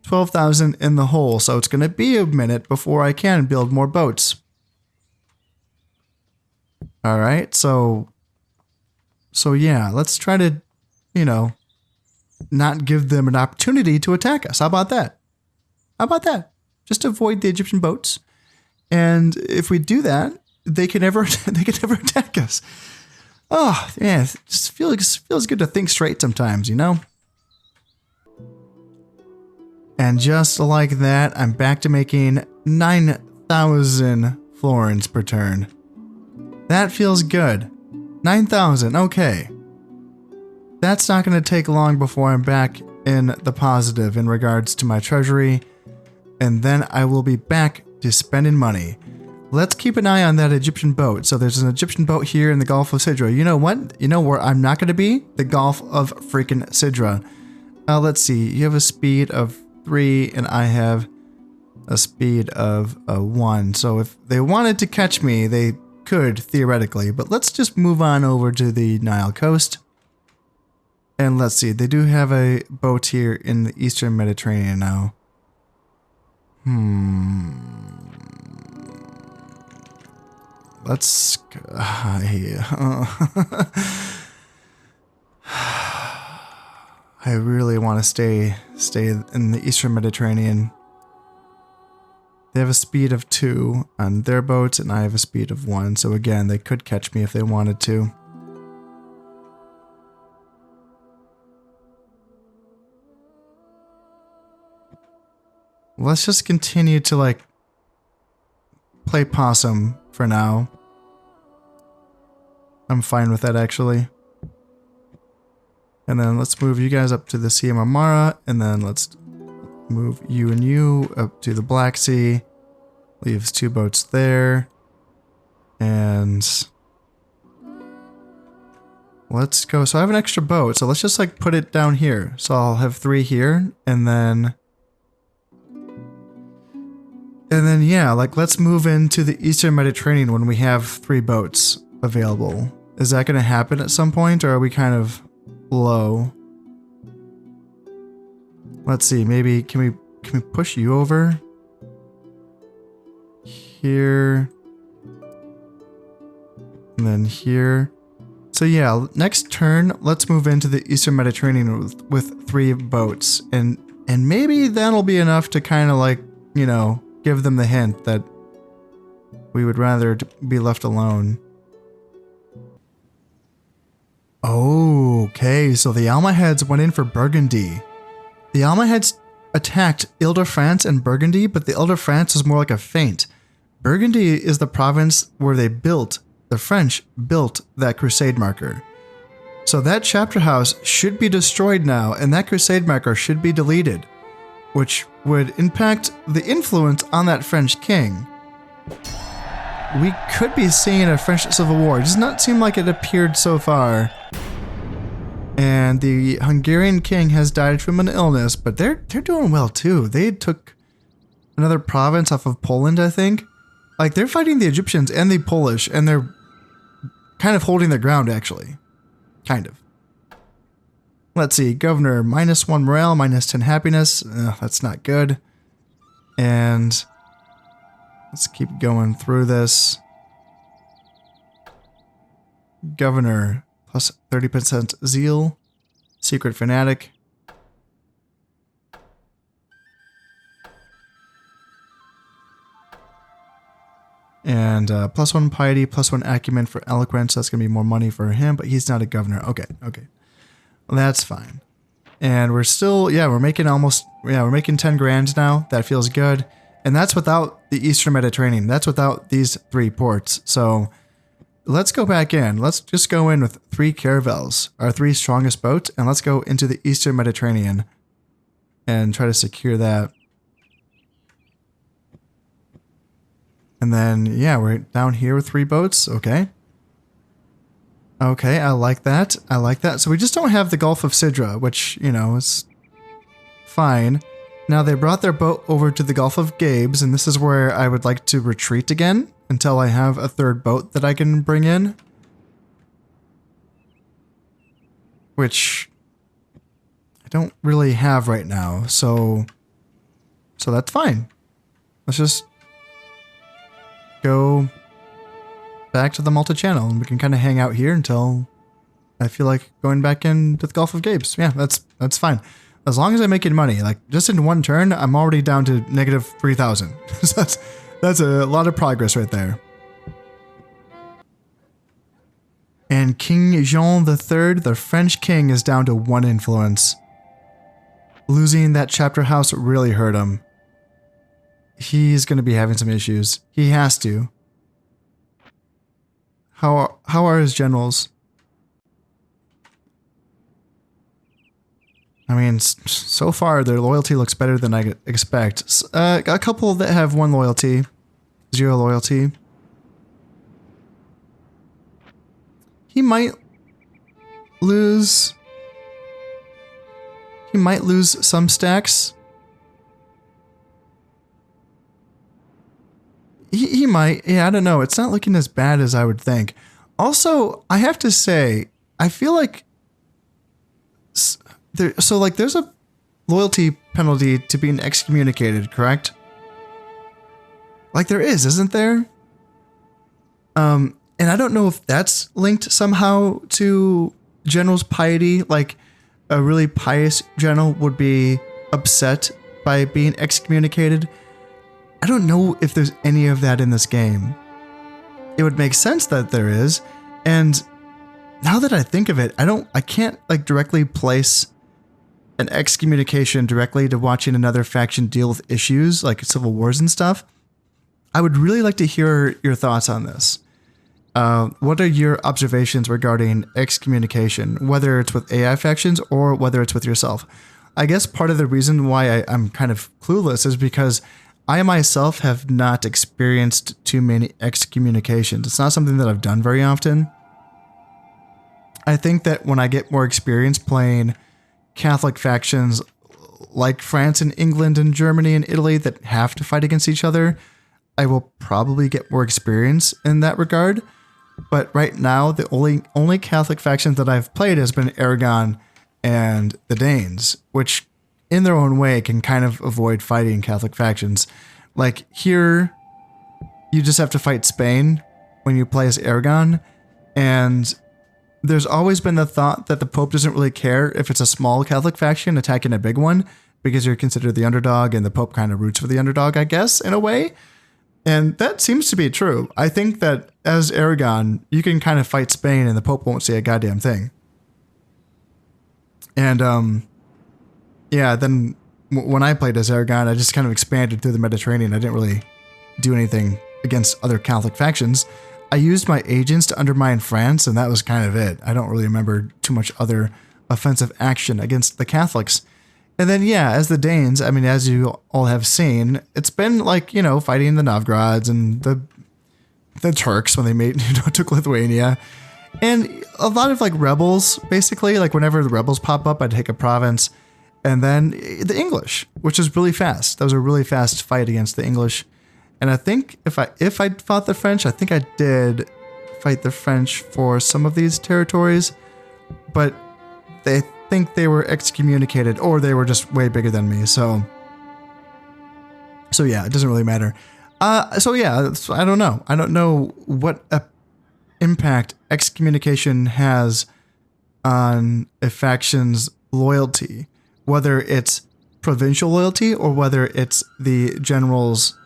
12,000 in the hole, so it's going to be a minute before I can build more boats. Alright, so yeah, let's try to, you know, not give them an opportunity to attack us. How about that? How about that? Just avoid the Egyptian boats. And if we do that, they can never attack us. Oh, yeah, it just feels good to think straight sometimes, you know? And just like that, I'm back to making 9,000 florins per turn. That feels good. 9,000, okay. That's not going to take long before I'm back in the positive in regards to my treasury, and then I will be back to spending money. Let's keep an eye on that Egyptian boat. So there's an Egyptian boat here in the Gulf of Sidra. You know what? You know where I'm not going to be? The Gulf of freaking Sidra. Let's see. You have a speed of 3 and I have a speed of 1. So if they wanted to catch me, they could theoretically. But let's just move on over to the Nile coast. And let's see. They do have a boat here in the Eastern Mediterranean now. Let's. I really want to stay in the Eastern Mediterranean. They have a speed of 2 on their boats, and I have a speed of 1. So again, they could catch me if they wanted to. Let's just continue to, like, play possum for now. I'm fine with that, actually. And then let's move you guys up to the Sea of Marmara, and then let's move you and you up to the Black Sea. Leaves 2 boats there. And let's go. So I have an extra boat, so let's just, like, put it down here. So I'll have 3 here, and then yeah, like, let's move into the Eastern Mediterranean when we have 3 boats available. Is that going to happen at some point, or are we kind of low? Let's see, maybe, can we push you over? Here. And then here. So yeah, next turn, let's move into the Eastern Mediterranean with 3 boats. And maybe that'll be enough to kind of, like, you know, give them the hint that we would rather be left alone. Okay, so the Almohads went in for Burgundy. The Almohads attacked Ile-de-France and Burgundy, but the Ile-de-France is more like a feint. Burgundy is the province where the French built that crusade marker. So that chapter house should be destroyed now, and that crusade marker should be deleted, which would impact the influence on that French king. We could be seeing a French civil war. It does not seem like it appeared so far. And the Hungarian king has died from an illness, but they're doing well too. They took another province off of Poland, I think. Like, they're fighting the Egyptians and the Polish, and they're kind of holding their ground, actually. Kind of. Let's see, governor, -1 morale, -10 happiness. That's not good. And let's keep going through this. Governor, plus 30% zeal. Secret fanatic. And +1 piety, +1 acumen for eloquence. That's going to be more money for him, but he's not a governor. Okay. Well, that's fine. And we're still, we're making we're making 10 grand now. That feels good. And that's without the Eastern Mediterranean. That's without these 3 ports. So let's go back in. Let's just go in with 3 caravels, our 3 strongest boats, and let's go into the Eastern Mediterranean and try to secure that. And then, we're down here with 3 boats. Okay. Okay, I like that. So we just don't have the Gulf of Sidra, which, is fine. Now, they brought their boat over to the Gulf of Gabes, and this is where I would like to retreat again until I have a 3rd boat that I can bring in. Which I don't really have right now, so that's fine. Let's just go back to the Malta Channel, and we can kind of hang out here until I feel like going back into the Gulf of Gabes. Yeah, that's fine. As long as I'm making money. Like, just in 1 turn, I'm already down to -3,000. So that's a lot of progress right there. And King Jean III, the French king, is down to 1 influence. Losing that chapter house really hurt him. He's going to be having some issues. He has to. How are his generals? I mean, so far their loyalty looks better than I expect. A couple that have 1 loyalty, 0 loyalty. He might lose some stacks. He might. Yeah, I don't know. It's not looking as bad as I would think. Also, I have to say, I feel like there's a loyalty penalty to being excommunicated, correct? Like, there is, isn't there? And I don't know if that's linked somehow to general's piety. Like, a really pious general would be upset by being excommunicated. I don't know if there's any of that in this game. It would make sense that there is, and now that I think of it, I can't like directly place an excommunication directly to watching another faction deal with issues like civil wars and stuff. I would really like to hear your thoughts on this. What are your observations regarding excommunication, whether it's with AI factions or whether it's with yourself? I guess part of the reason why I'm kind of clueless is because I myself have not experienced too many excommunications. It's not something that I've done very often. I think that when I get more experience playing Catholic factions like France and England and Germany and Italy that have to fight against each other, I will probably get more experience in that regard. But right now, the only Catholic factions that I've played has been Aragon and the Danes, which in their own way can kind of avoid fighting Catholic factions. Like here, you just have to fight Spain when you play as Aragon, and there's always been the thought that the Pope doesn't really care if it's a small Catholic faction attacking a big one, because you're considered the underdog and the Pope kind of roots for the underdog, I guess, in a way. And that seems to be true. I think that as Aragon, you can kind of fight Spain and the Pope won't say a goddamn thing. And yeah, then when I played as Aragon, I just kind of expanded through the Mediterranean. I didn't really do anything against other Catholic factions. I used my agents to undermine France, and that was kind of it. I don't really remember too much other offensive action against the Catholics. And then, yeah, as the Danes, I mean, as you all have seen, it's been like, you know, fighting the Novgorods and the Turks when they made, you know, took Lithuania. And a lot of like rebels, basically, like whenever the rebels pop up, I'd take a province. And then the English, which is really fast. That was a really fast fight against the English. And I think if I fought the French, I think I did fight the French for some of these territories, but they think they were excommunicated or they were just way bigger than me. So yeah, it doesn't really matter. So yeah, I don't know. I don't know what impact excommunication has on a faction's loyalty, whether it's provincial loyalty or whether it's the general's,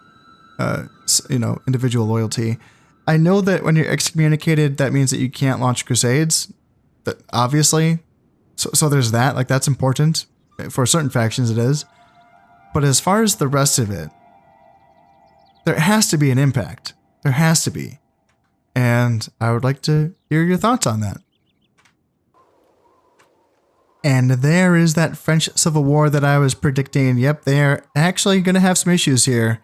you know, individual loyalty. I know that when you're excommunicated, that means that you can't launch crusades. But obviously, so there's that. Like that's important for certain factions. It is, but as far as the rest of it, there has to be an impact. There has to be, and I would like to hear your thoughts on that. And there is that French Civil War that I was predicting. Yep, they're actually going to have some issues here.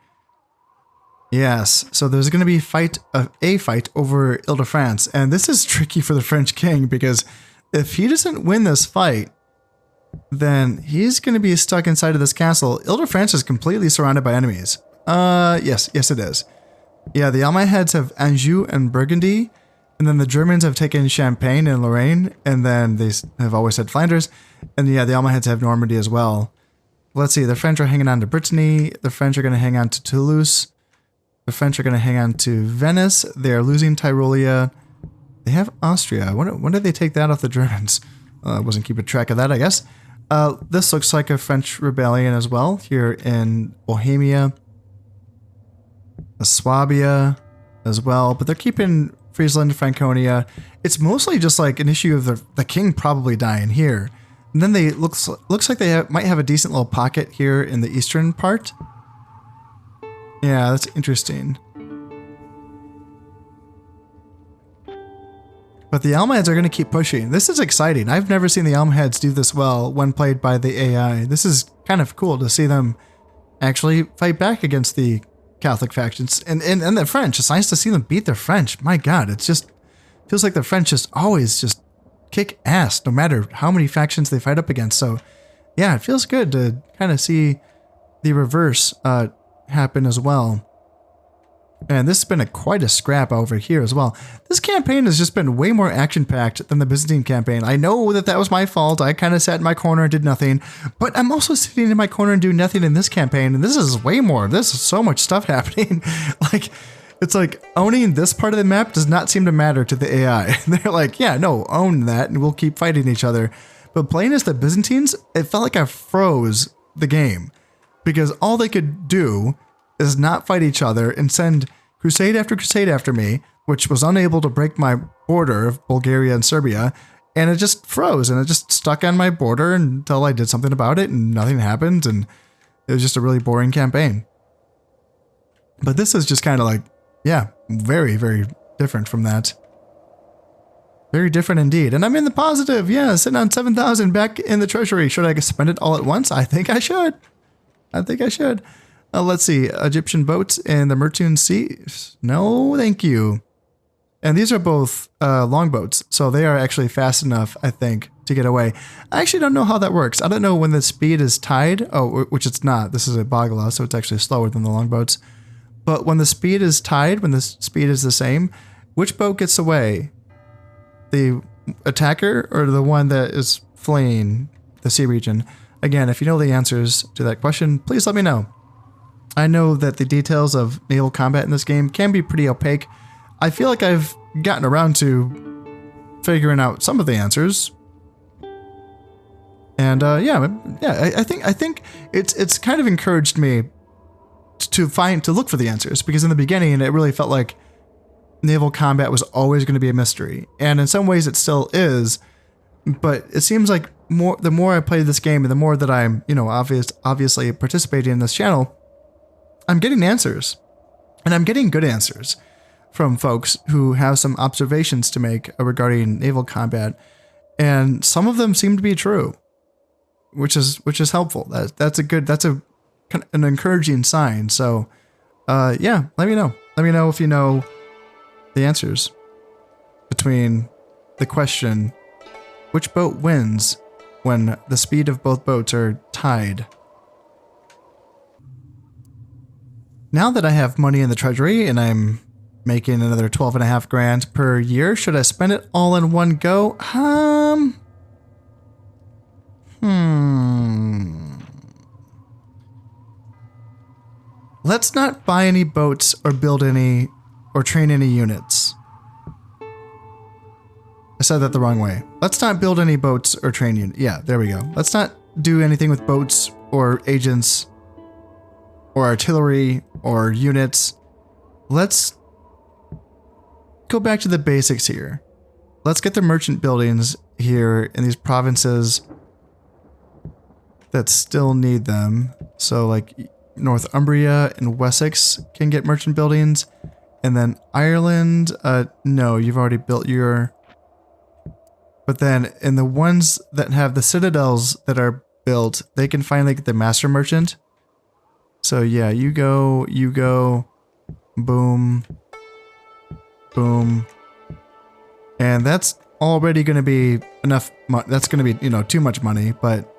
Yes, so there's going to be a fight over Ile-de-France, and this is tricky for the French king because if he doesn't win this fight, then he's going to be stuck inside of this castle. Ile-de-France is completely surrounded by enemies. Yes, it is. Yeah, the Almohads have Anjou and Burgundy, and then the Germans have taken Champagne and Lorraine, and then they have always had Flanders, and yeah, the Almohads have Normandy as well. Let's see, the French are hanging on to Brittany, the French are going to hang on to Toulouse, the French are going to hang on to Venice, they are losing Tyrolia, they have Austria. When did they take that off the Germans? I wasn't keeping track of that, I guess. This looks like a French rebellion as well, here in Bohemia, Swabia as well, but they're keeping Friesland, Franconia. It's mostly just like an issue of the king probably dying here. And then they looks like they might have a decent little pocket here in the eastern part. Yeah, that's interesting. But the Almohads are going to keep pushing. This is exciting. I've never seen the Almohads do this well when played by the AI. This is kind of cool to see them actually fight back against the Catholic factions and the French. It's nice to see them beat the French. My God, it's just feels like the French just always just kick ass no matter how many factions they fight up against. So yeah, it feels good to kind of see the reverse happen as well. And this has been quite a scrap over here as well. This campaign has just been way more action-packed than the Byzantine campaign. I know that was my fault. I kind of sat in my corner and did nothing. But I'm also sitting in my corner and doing nothing in this campaign. And this is way more. This is so much stuff happening. Like, it's like owning this part of the map does not seem to matter to the AI. They're like, yeah, no, own that and we'll keep fighting each other. But playing as the Byzantines, it felt like I froze the game. Because all they could do is not fight each other and send crusade after me, which was unable to break my border of Bulgaria and Serbia, and it just froze and it just stuck on my border until I did something about it and nothing happened, and it was just a really boring campaign. But this is just kind of like, yeah, very, very different from that. Very different indeed. And I'm in the positive, yeah, sitting on 7,000 back in the treasury. Should I spend it all at once? I think I should. Let's see, Egyptian boats in the Mertun Sea. No, thank you. And these are both longboats, so they are actually fast enough, I think, to get away. I actually don't know how that works. I don't know when the speed is tied. Oh, which it's not. This is a Bagala, so it's actually slower than the longboats. But when the speed is tied, when the speed is the same, which boat gets away? The attacker or the one that is fleeing the sea region? Again, if you know the answers to that question, please let me know. I know that the details of naval combat in this game can be pretty opaque. I feel like I've gotten around to figuring out some of the answers. And I think it's kind of encouraged me to look for the answers, because in the beginning it really felt like naval combat was always going to be a mystery, and in some ways it still is. But it seems like the more I play this game and the more that I'm, obviously participating in this channel, I'm getting answers, and I'm getting good answers. from folks who have some observations to make regarding naval combat, and some of them seem to be true, which is helpful. That's an encouraging sign. So, yeah, let me know. Let me know if you know the answers between the question, which boat wins when the speed of both boats are tied? Now that I have money in the treasury and I'm making another 12.5 grand per year, should I spend it all in one go? Let's not buy any boats or build any or train any units. I said that the wrong way. Let's not build any boats or train units. Yeah, there we go. Let's not do anything with boats or agents or artillery or units. Let's go back to the basics here. Let's get the merchant buildings here in these provinces that still need them. So like Northumbria and Wessex can get merchant buildings. And then Ireland, no, you've already built your... But then in the ones that have the citadels that are built, they can finally get the master merchant. So yeah, you go, boom, boom. And that's already going to be enough. That's going to be, too much money, but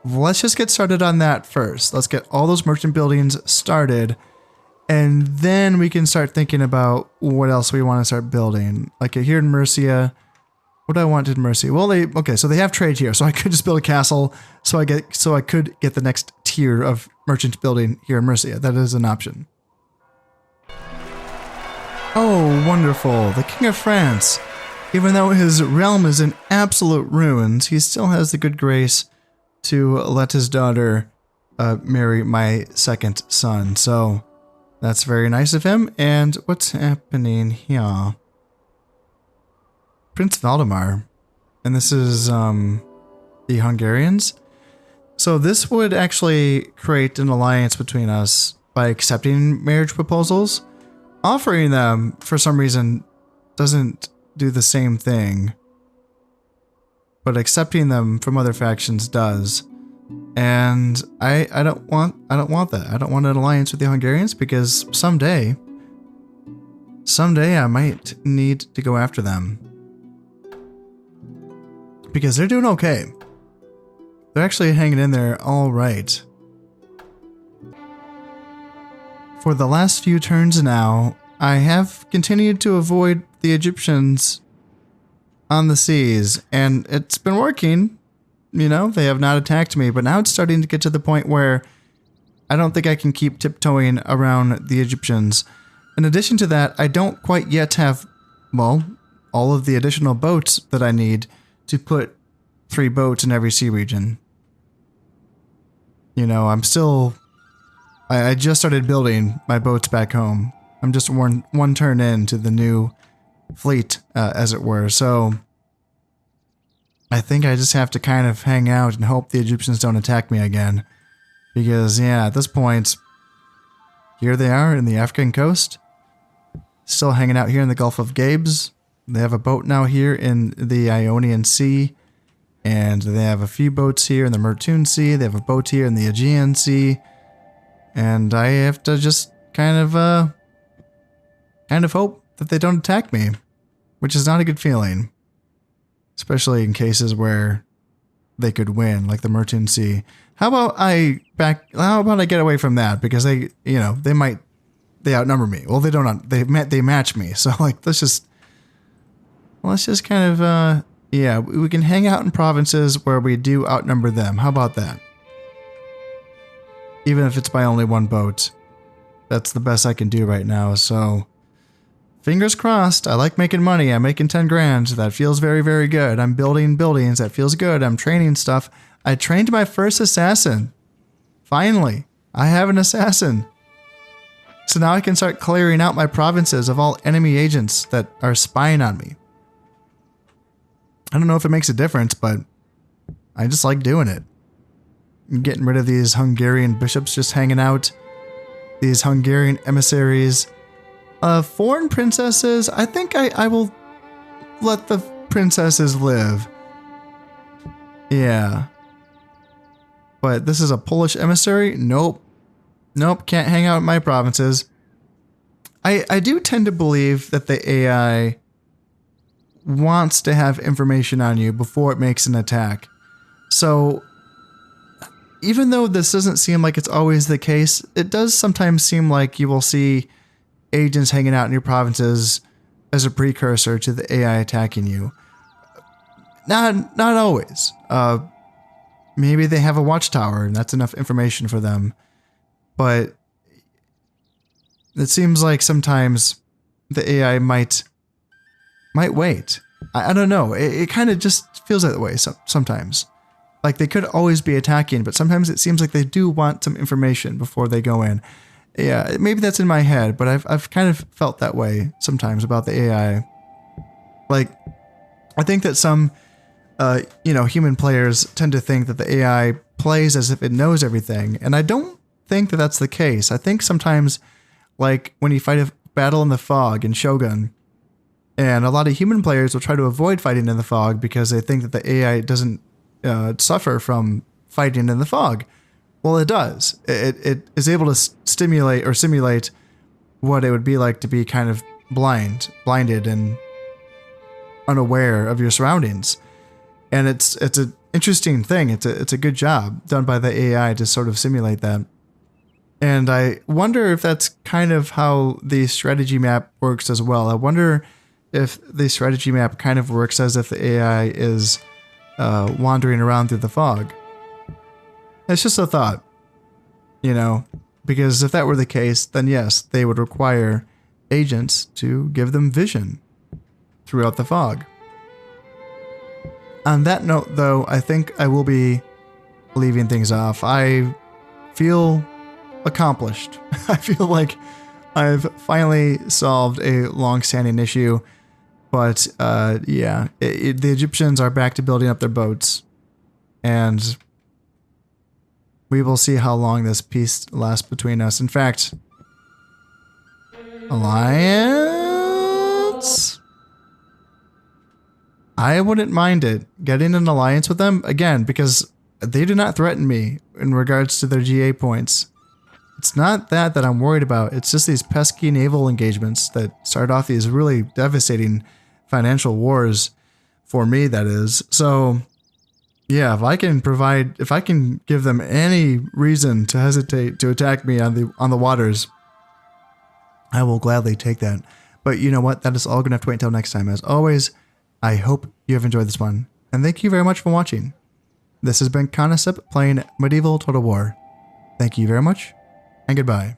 let's just get started on that first. Let's get all those merchant buildings started. And then we can start thinking about what else we want to start building. Like here in Mercia, what do I want in Mercia? Well, so they have trade here, so I could just build a castle. So I could get the next tier of merchant building here in Mercia. That is an option. Oh, wonderful! The King of France. Even though his realm is in absolute ruins, he still has the good grace to let his daughter marry my second son. So that's very nice of him. And what's happening here? Prince Valdemar, and this is the Hungarians. So this would actually create an alliance between us by accepting marriage proposals. Offering them, for some reason, doesn't do the same thing, but accepting them from other factions does. And I don't want that. I don't want an alliance with the Hungarians because someday I might need to go after them. Because they're doing okay. They're actually hanging in there all right. For the last few turns now, I have continued to avoid the Egyptians on the seas, and it's been working. They have not attacked me, but now it's starting to get to the point where I don't think I can keep tiptoeing around the Egyptians. In addition to that, I don't quite yet have, all of the additional boats that I need to put 3 boats in every sea region. I'm still... I just started building my boats back home. I'm just one turn into the new fleet, as it were. So I think I just have to kind of hang out and hope the Egyptians don't attack me again. Because, yeah, at this point, here they are in the African coast. Still hanging out here in the Gulf of Gabes. They have a boat now here in the Ionian Sea. And they have a few boats here in the Mertun Sea. They have a boat here in the Aegean Sea. And I have to just kind of hope that they don't attack me. Which is not a good feeling. Especially in cases where they could win, like the Mertun Sea. How about I get away from that? Because they outnumber me. Well, they match me. So like, let's just kind of, we can hang out in provinces where we do outnumber them. How about that? Even if it's by only 1 boat. That's the best I can do right now, so... Fingers crossed. I like making money. I'm making 10 grand. That feels very, very good. I'm building buildings. That feels good. I'm training stuff. I trained my first assassin. Finally, I have an assassin. So now I can start clearing out my provinces of all enemy agents that are spying on me. I don't know if it makes a difference, but I just like doing it. Getting rid of these Hungarian bishops just hanging out. These Hungarian emissaries. Foreign princesses, I think I will let the princesses live. Yeah. But this is a Polish emissary? Nope. Nope, can't hang out in my provinces. I do tend to believe that the AI wants to have information on you before it makes an attack. So even though this doesn't seem like it's always the case, it does sometimes seem like you will see agents hanging out in your provinces as a precursor to the AI attacking you. Not always. Maybe they have a watchtower and that's enough information for them. But it seems like sometimes the AI might wait. I don't know. It kind of just feels that way sometimes. Like they could always be attacking, but sometimes it seems like they do want some information before they go in. Yeah, maybe that's in my head, but I've kind of felt that way sometimes about the AI. Like, I think that some, human players tend to think that the AI plays as if it knows everything, and I don't think that that's the case. I think sometimes, like when you fight a battle in the fog in Shogun, and a lot of human players will try to avoid fighting in the fog because they think that the AI doesn't suffer from fighting in the fog. Well, it does. It is able to stimulate or simulate what it would be like to be kind of blinded and unaware of your surroundings. And it's an interesting thing. It's a good job done by the AI to sort of simulate that. And I wonder if that's kind of how the strategy map works as well. I wonder if the strategy map kind of works as if the AI is wandering around through the fog. It's just a thought, because if that were the case, then yes, they would require agents to give them vision throughout the fog. On that note, though, I think I will be leaving things off. I feel accomplished. I feel like I've finally solved a long-standing issue. But the Egyptians are back to building up their boats. And we will see how long this peace lasts between us. In fact, alliance? I wouldn't mind it. Getting an alliance with them, again, because they do not threaten me in regards to their GA points. It's not that I'm worried about. It's just these pesky naval engagements that start off these really devastating financial wars for me, that is. So yeah, if I can give them any reason to hesitate to attack me on the waters, I will gladly take that. But you know what? That is all going to have to wait until next time. As always, I hope you have enjoyed this one, and thank you very much for watching. This has been Conasep playing Medieval Total War. Thank you very much, and goodbye.